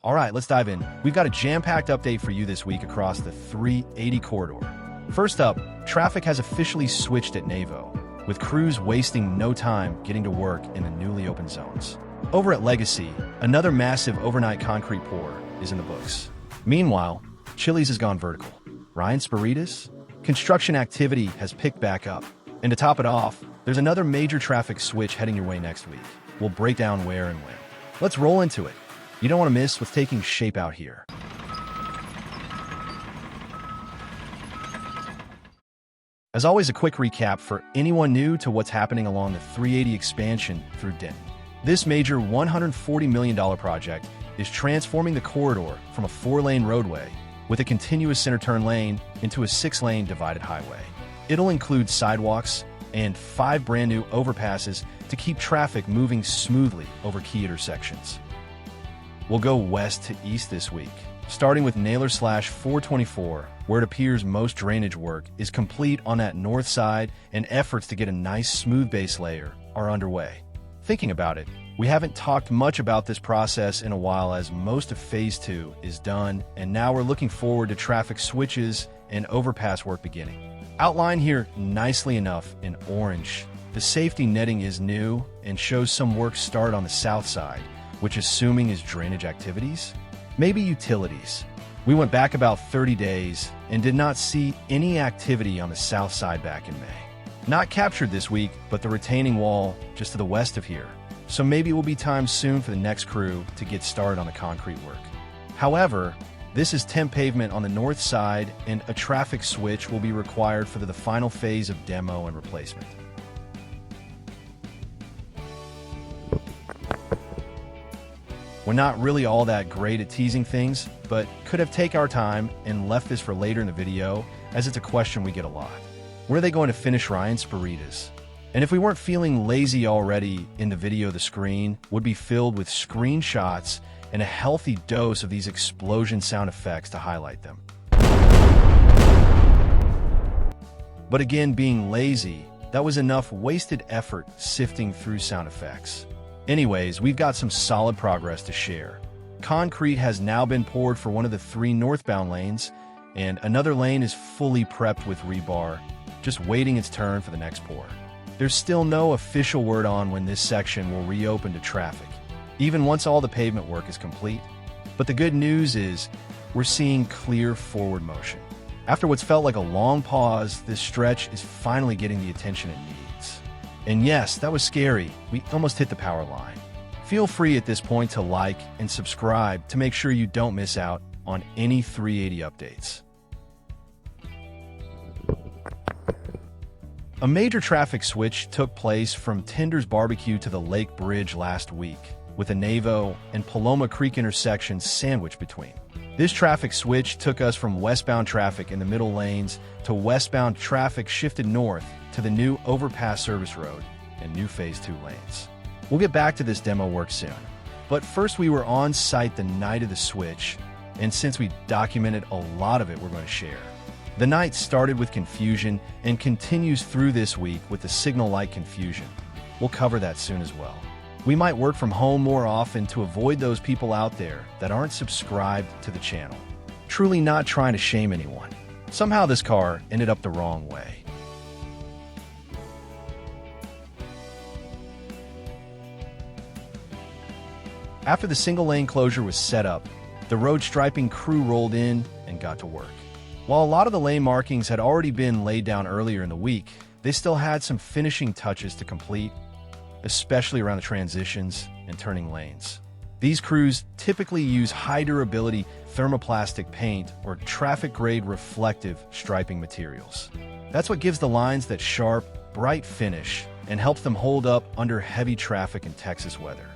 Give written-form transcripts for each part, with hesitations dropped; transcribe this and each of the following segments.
All right, let's dive in. We've got a jam-packed update for you this week across the 380 corridor. First up, traffic has officially switched at Navo, with crews wasting no time getting to work in the newly opened zones. Over at Legacy, another massive overnight concrete pour is in the books. Meanwhile, Chili's has gone vertical. Ryan's Spiritas? Construction activity has picked back up. And to top it off, there's another major traffic switch heading your way next week. We'll break down where and when. Let's roll into it. You don't want to miss what's taking shape out here. As always, a quick recap for anyone new to what's happening along the 380 expansion through Denton. This major $140 million project is transforming the corridor from a 4-lane roadway with a continuous center turn lane into a 6-lane divided highway. It'll include sidewalks and 5 brand new overpasses to keep traffic moving smoothly over key intersections. We'll go west to east this week, starting with Naylor/424, where it appears most drainage work is complete on that north side and efforts to get a nice smooth base layer are underway. Thinking about it, we haven't talked much about this process in a while as most of Phase 2 is done, and now we're looking forward to traffic switches and overpass work beginning. Outlined here nicely enough in orange, the safety netting is new and shows some work start on the south side, which assuming is drainage activities, maybe utilities. We went back about 30 days and did not see any activity on the south side back in May. Not captured this week, but the retaining wall just to the west of here. So maybe it will be time soon for the next crew to get started on the concrete work. However, this is temp pavement on the north side and a traffic switch will be required for the final phase of demo and replacement. We're not really all that great at teasing things, but could have taken our time and left this for later in the video, as it's a question we get a lot. Where are they going to finish Ryan's Spiritas? And if we weren't feeling lazy already in the video, the screen would be filled with screenshots and a healthy dose of these explosion sound effects to highlight them. But again, being lazy, that was enough wasted effort sifting through sound effects. Anyways, we've got some solid progress to share. Concrete has now been poured for one of the 3 northbound lanes, and another lane is fully prepped with rebar, just waiting its turn for the next pour. There's still no official word on when this section will reopen to traffic, even once all the pavement work is complete. But the good news is we're seeing clear forward motion. After what's felt like a long pause, this stretch is finally getting the attention it needs. And yes, that was scary. We almost hit the power line. Feel free at this point to like and subscribe to make sure you don't miss out on any 380 updates. A major traffic switch took place from Tinder's Barbecue to the Lake Bridge last week, with the Navo and Paloma Creek intersections sandwiched between. This traffic switch took us from westbound traffic in the middle lanes to westbound traffic shifted north to the new overpass service road and new Phase 2 lanes. We'll get back to this demo work soon. But first, we were on site the night of the switch, and since we documented a lot of it, we're going to share. The night started with confusion and continues through this week with the signal light confusion. We'll cover that soon as well. We might work from home more often to avoid those people out there that aren't subscribed to the channel. Truly not trying to shame anyone. Somehow this car ended up the wrong way. After the single lane closure was set up, the road striping crew rolled in and got to work. While a lot of the lane markings had already been laid down earlier in the week, they still had some finishing touches to complete, especially around the transitions and turning lanes. These crews typically use high durability thermoplastic paint or traffic grade reflective striping materials. That's what gives the lines that sharp, bright finish and helps them hold up under heavy traffic in Texas weather.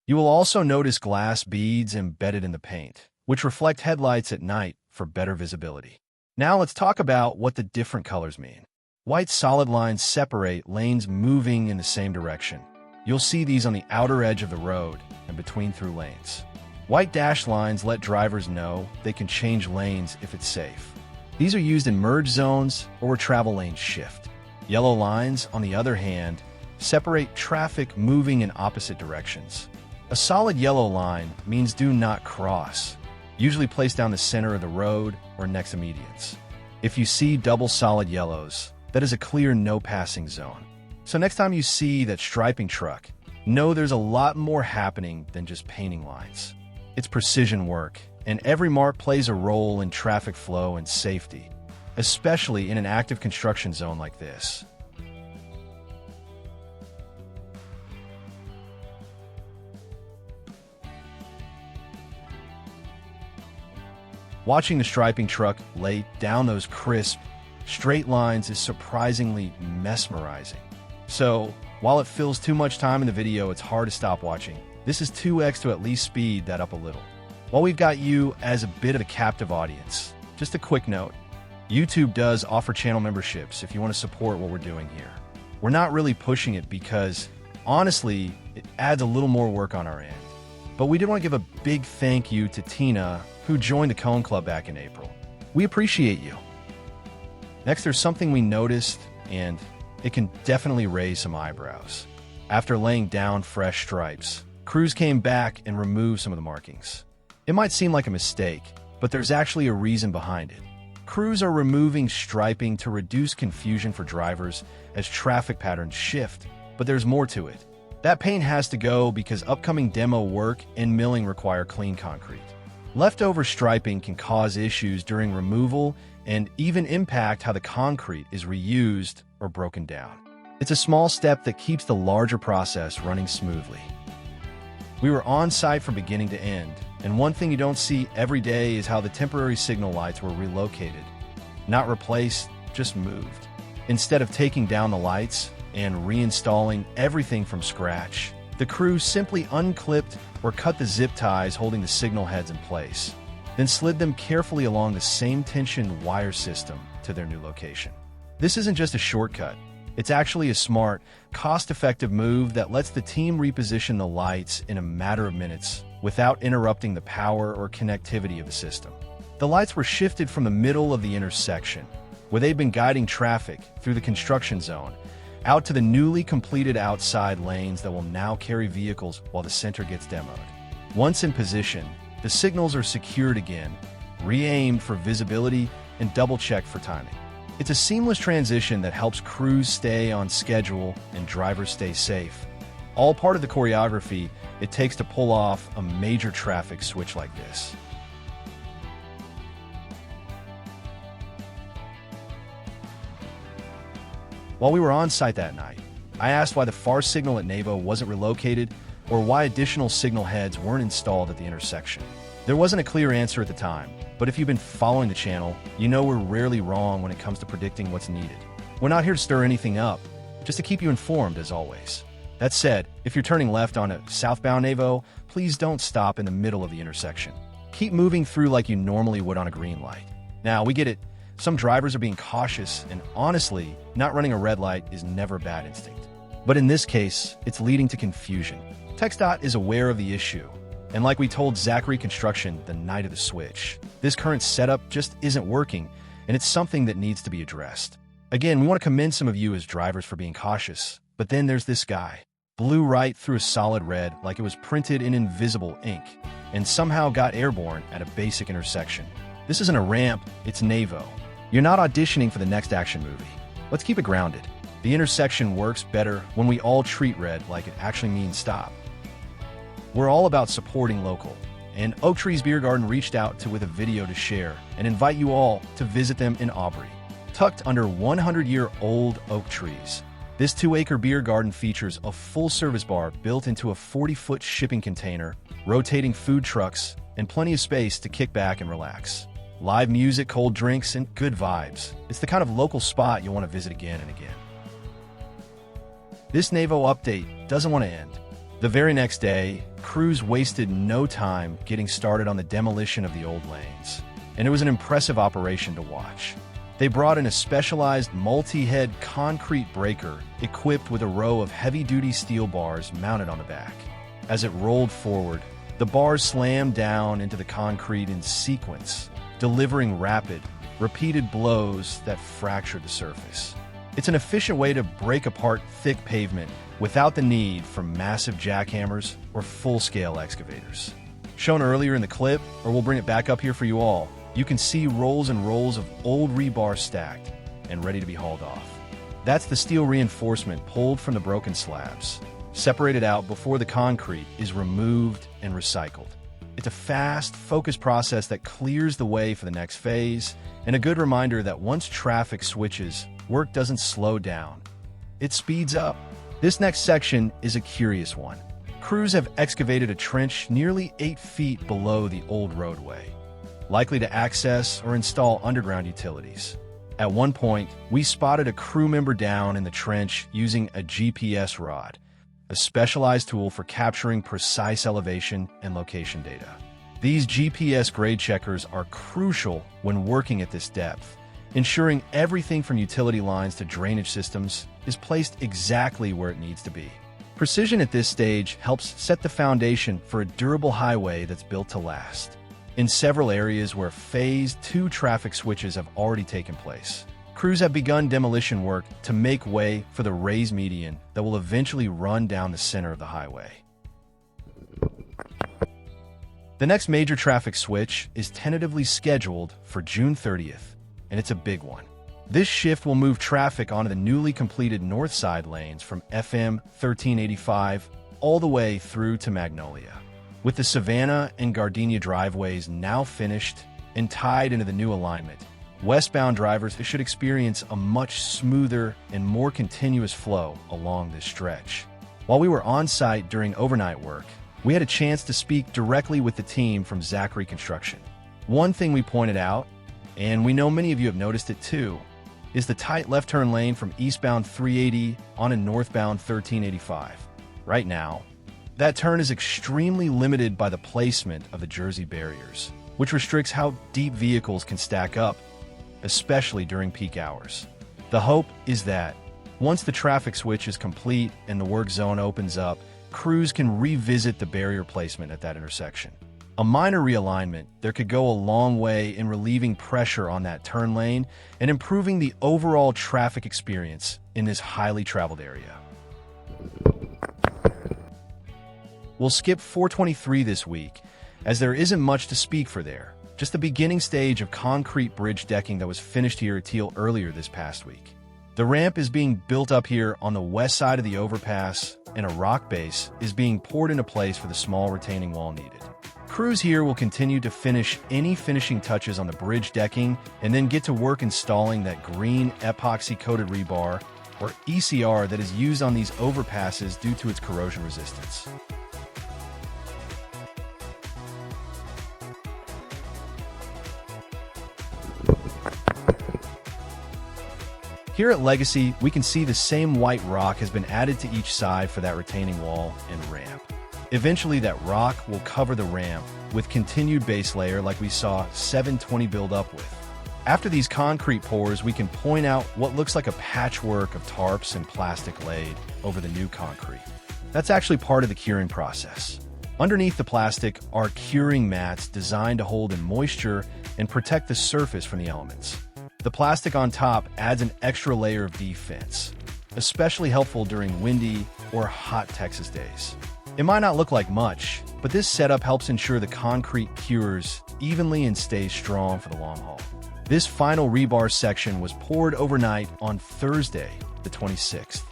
You will also notice glass beads embedded in the paint, which reflect headlights at night for better visibility. Now let's talk about what the different colors mean. White solid lines separate lanes moving in the same direction. You'll see these on the outer edge of the road and between through lanes. White dashed lines let drivers know they can change lanes if it's safe. These are used in merge zones or where travel lanes shift. Yellow lines, on the other hand, separate traffic moving in opposite directions. A solid yellow line means do not cross, usually placed down the center of the road or next to medians. If you see double solid yellows, that is a clear no passing zone. So next time you see that striping truck, know there's a lot more happening than just painting lines. It's precision work, and every mark plays a role in traffic flow and safety, especially in an active construction zone like this. Watching the striping truck lay down those crisp, straight lines is surprisingly mesmerizing. So, while it fills too much time in the video, it's hard to stop watching. This is 2x to at least speed that up a little. While we've got you as a bit of a captive audience, just a quick note. YouTube does offer channel memberships if you want to support what we're doing here. We're not really pushing it because, honestly, it adds a little more work on our end. But we did want to give a big thank you to Tina, who joined the Cone Club back in April. We appreciate you. Next, there's something we noticed, and it can definitely raise some eyebrows. After laying down fresh stripes, crews came back and removed some of the markings. It might seem like a mistake, but there's actually a reason behind it. Crews are removing striping to reduce confusion for drivers as traffic patterns shift, but there's more to it. That paint has to go because upcoming demo work and milling require clean concrete. Leftover striping can cause issues during removal and even impact how the concrete is reused or broken down. It's a small step that keeps the larger process running smoothly. We were on site from beginning to end, and one thing you don't see every day is how the temporary signal lights were relocated. Not replaced, just moved. Instead of taking down the lights and reinstalling everything from scratch, the crew simply unclipped or cut the zip ties holding the signal heads in place, then slid them carefully along the same tension wire system to their new location. This isn't just a shortcut. It's actually a smart, cost-effective move that lets the team reposition the lights in a matter of minutes without interrupting the power or connectivity of the system. The lights were shifted from the middle of the intersection, where they've been guiding traffic through the construction zone, out to the newly completed outside lanes that will now carry vehicles while the center gets demoed. Once in position, the signals are secured again, re-aimed for visibility, and double-checked for timing. It's a seamless transition that helps crews stay on schedule and drivers stay safe. All part of the choreography it takes to pull off a major traffic switch like this. While we were on site that night, I asked why the far signal at Navo wasn't relocated or why additional signal heads weren't installed at the intersection. There wasn't a clear answer at the time, but if you've been following the channel, you know we're rarely wrong when it comes to predicting what's needed. We're not here to stir anything up, just to keep you informed as always. That said, if you're turning left on a southbound Navo, please don't stop in the middle of the intersection. Keep moving through like you normally would on a green light. Now, we get it. Some drivers are being cautious, and honestly, not running a red light is never a bad instinct. But in this case, it's leading to confusion. TxDOT is aware of the issue, and like we told Zachary Construction the night of the switch, this current setup just isn't working, and it's something that needs to be addressed. Again, we want to commend some of you as drivers for being cautious, but then there's this guy. Blew right through a solid red like it was printed in invisible ink, and somehow got airborne at a basic intersection. This isn't a ramp, it's Navo. You're not auditioning for the next action movie. Let's keep it grounded. The intersection works better when we all treat red like it actually means stop. We're all about supporting local, and Oak Tree's Beer Garden reached out with a video to share and invite you all to visit them in Aubrey. Tucked under 100-year-old oak trees, this 2-acre beer garden features a full-service bar built into a 40-foot shipping container, rotating food trucks, and plenty of space to kick back and relax. Live music, cold drinks, and good vibes. It's the kind of local spot you'll want to visit again and again. This Navo update doesn't want to end. The very next day, crews wasted no time getting started on the demolition of the old lanes, and it was an impressive operation to watch. They brought in a specialized multi-head concrete breaker equipped with a row of heavy-duty steel bars mounted on the back. As it rolled forward, the bars slammed down into the concrete in sequence, delivering rapid, repeated blows that fractured the surface. It's an efficient way to break apart thick pavement without the need for massive jackhammers or full-scale excavators. Shown earlier in the clip, or we'll bring it back up here for you all, you can see rolls and rolls of old rebar stacked and ready to be hauled off. That's the steel reinforcement pulled from the broken slabs, separated out before the concrete is removed and recycled. It's a fast, focused process that clears the way for the next phase, and a good reminder that once traffic switches, work doesn't slow down. It speeds up. This next section is a curious one. Crews have excavated a trench nearly 8 feet below the old roadway, likely to access or install underground utilities. At one point, we spotted a crew member down in the trench using a GPS rod, a specialized tool for capturing precise elevation and location data. These GPS grade checkers are crucial when working at this depth, ensuring everything from utility lines to drainage systems is placed exactly where it needs to be. Precision at this stage helps set the foundation for a durable highway that's built to last. In several areas where Phase 2 traffic switches have already taken place, crews have begun demolition work to make way for the raised median that will eventually run down the center of the highway. The next major traffic switch is tentatively scheduled for June 30th, and it's a big one. This shift will move traffic onto the newly completed north side lanes from FM 1385 all the way through to Magnolia. With the Savannah and Gardenia driveways now finished and tied into the new alignment, westbound drivers should experience a much smoother and more continuous flow along this stretch. While we were on site during overnight work, we had a chance to speak directly with the team from Zachary Construction. One thing we pointed out, and we know many of you have noticed it too, is the tight left turn lane from eastbound 380 on a northbound 1385. Right now, that turn is extremely limited by the placement of the Jersey barriers, which restricts how deep vehicles can stack up, especially during peak hours. The hope is that once the traffic switch is complete and the work zone opens up, crews can revisit the barrier placement at that intersection. A minor realignment there could go a long way in relieving pressure on that turn lane and improving the overall traffic experience in this highly traveled area. We'll skip 423 this week, as there isn't much to speak for there, just the beginning stage of concrete bridge decking that was finished here at Teal earlier this past week. The ramp is being built up here on the west side of the overpass, and a rock base is being poured into place for the small retaining wall needed. Crews here will continue to finish any finishing touches on the bridge decking and then get to work installing that green epoxy-coated rebar, or ECR, that is used on these overpasses due to its corrosion resistance. Here at Legacy, we can see the same white rock has been added to each side for that retaining wall and ramp. Eventually, that rock will cover the ramp with continued base layer like we saw 720 build up with. After these concrete pours, we can point out what looks like a patchwork of tarps and plastic laid over the new concrete. That's actually part of the curing process. Underneath the plastic are curing mats designed to hold in moisture and protect the surface from the elements. The plastic on top adds an extra layer of defense, especially helpful during windy or hot Texas days. It might not look like much, but this setup helps ensure the concrete cures evenly and stays strong for the long haul. This final rebar section was poured overnight on Thursday, the 26th.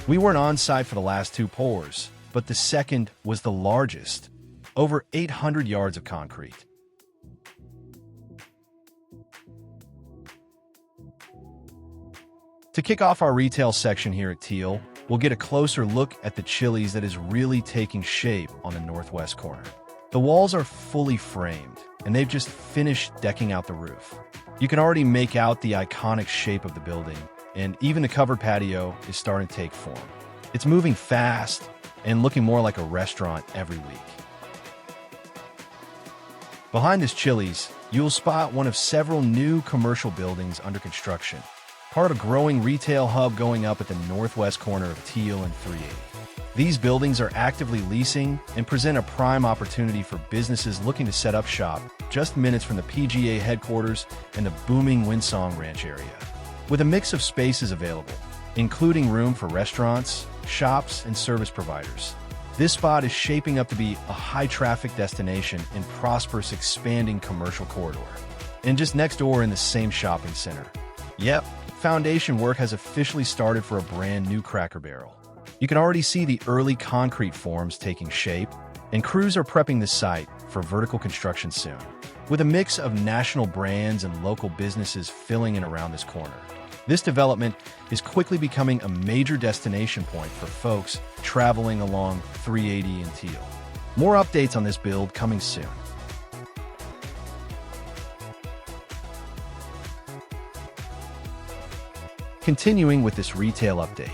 We weren't on site for the last two pours, but the second was the largest, over 800 yards of concrete. To kick off our retail section here at Teal, we'll get a closer look at the Chili's that is really taking shape on the northwest corner. The walls are fully framed, and they've just finished decking out the roof. You can already make out the iconic shape of the building, and even the covered patio is starting to take form. It's moving fast and looking more like a restaurant every week. Behind this Chili's, you'll spot one of several new commercial buildings under construction, part of a growing retail hub going up at the northwest corner of Teal and 380. These buildings are actively leasing and present a prime opportunity for businesses looking to set up shop just minutes from the PGA headquarters and the booming Windsong Ranch area. With a mix of spaces available, including room for restaurants, shops, and service providers, This spot is shaping up to be a high-traffic destination in prosperous, expanding commercial corridor. And just next door in the same shopping center. Yep, foundation work has officially started for a brand new Cracker Barrel. You can already see the early concrete forms taking shape, and crews are prepping the site for vertical construction soon, with a mix of national brands and local businesses filling in around this corner. This development is quickly becoming a major destination point for folks traveling along 380 and Teal. More updates on this build coming soon. Continuing with this retail update.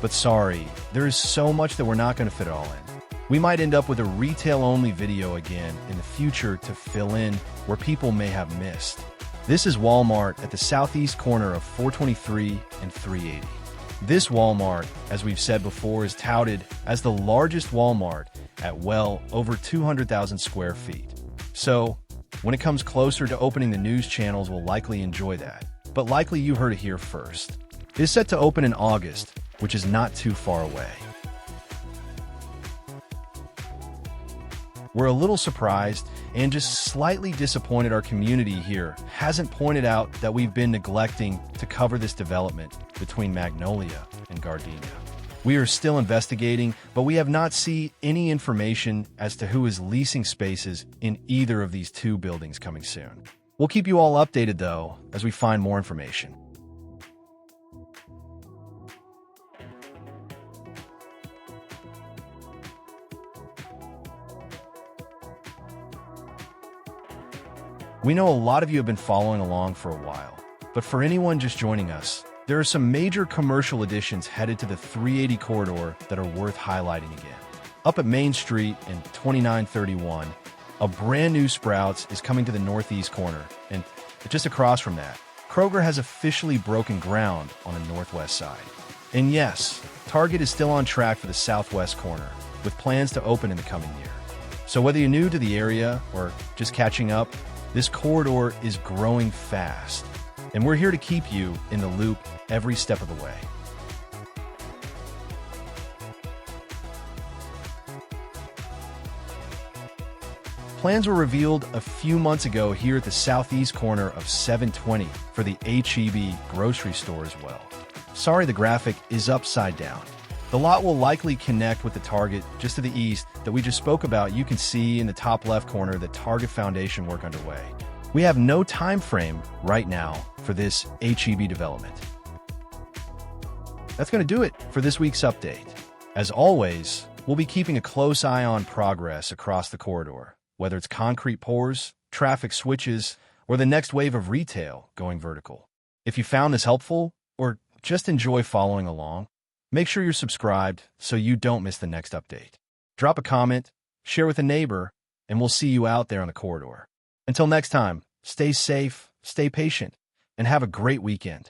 But sorry, there is so much that we're not going to fit all in. We might end up with a retail-only video again in the future to fill in where people may have missed. This is Walmart at the southeast corner of 423 and 380. This Walmart, as we've said before, is touted as the largest Walmart at well over 200,000 square feet. So, when it comes closer to opening, the news channels will likely enjoy that. But likely you heard it here first. It is set to open in August, which is not too far away. We're a little surprised and just slightly disappointed our community here hasn't pointed out that we've been neglecting to cover this development between Magnolia and Gardenia. We are still investigating, but we have not seen any information as to who is leasing spaces in either of these two buildings coming soon. We'll keep you all updated, though, as we find more information. We know a lot of you have been following along for a while, but for anyone just joining us, there are some major commercial additions headed to the 380 corridor that are worth highlighting again. Up at Main Street in 2931, a brand new Sprouts is coming to the northeast corner, and just across from that, Kroger has officially broken ground on the northwest side. And yes, Target is still on track for the southwest corner, with plans to open in the coming year. So whether you're new to the area or just catching up, this corridor is growing fast, and we're here to keep you in the loop every step of the way. Plans were revealed a few months ago here at the southeast corner of 720 for the H-E-B grocery store as well. Sorry, the graphic is upside down. The lot will likely connect with the Target just to the east that we just spoke about. You can see in the top left corner the Target foundation work underway. We have no time frame right now for this H-E-B development. That's going to do it for this week's update. As always, we'll be keeping a close eye on progress across the corridor, whether it's concrete pours, traffic switches, or the next wave of retail going vertical. If you found this helpful or just enjoy following along, make sure you're subscribed so you don't miss the next update. Drop a comment, share with a neighbor, and we'll see you out there on the corridor. Until next time, stay safe, stay patient, and have a great weekend.